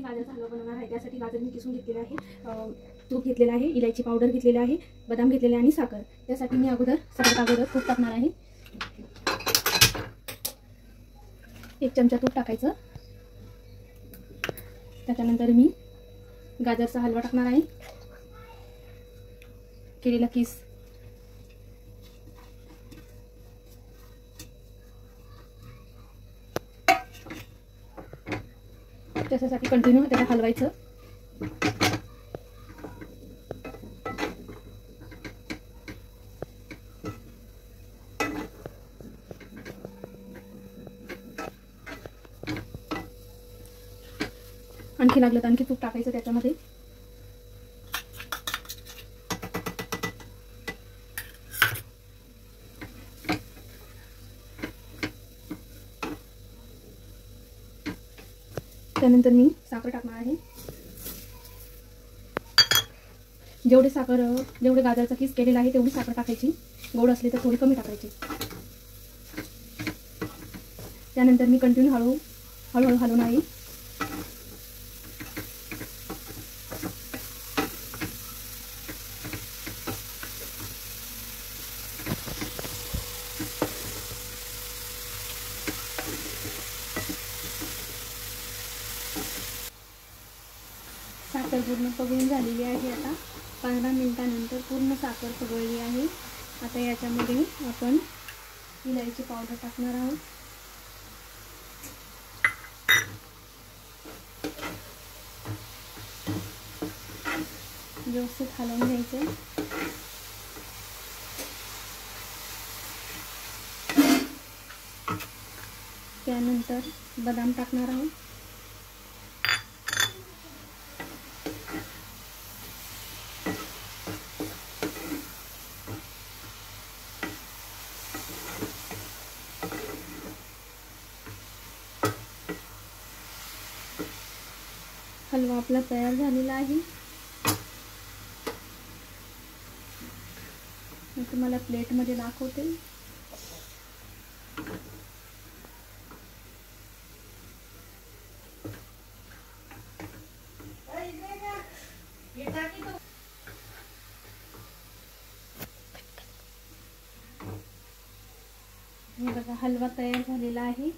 गाजरचा हलवा बनवणार आहे। त्यासाठी गाजर मी किसून घेतलेले आहे, तूप घेतलेलं आहे, इलायची पावडर घेतलेली आहे, बदाम घेतलेले आणि साखर। त्यासाठी मी सगळ्यात अगोदर तूप टाकणार आहे। 1 चमचा तूप टाकायचं। त्याच्यानंतर मी गाजरचा हलवा टाकणार आहे, केलेला किस, त्याच्यासाठी कंटिन्यू त्याला हलवायचं। आणखी लागलं तर आणखी तूप टाकायचं त्याच्यामध्ये। त्यानंतर मी साखर टाकणार आहे। जेवढे गाजरचा किस केलेला आहे तेवढी साखर टाकायची, गोड असली तर थोडी कमी टाकायची। त्यानंतर मी कंटिन्यू हळूहळू हलवणार आहे। साखर पूर्ण पगळून झालेली आहे। आता 15 मिनिटांनंतर पूर्ण साखर पगळली आहे। आता याच्यामध्ये आपण इलायची पावडर टाकणार आहोत। व्यवस्थित हलवून घ्यायचं। त्यानंतर बदाम टाकणार आहोत। हलवा आपला तयार झालेला आहे। मी तुम्हाला प्लेटमध्ये दाखवते। बघा हलवा तयार झालेला आहे।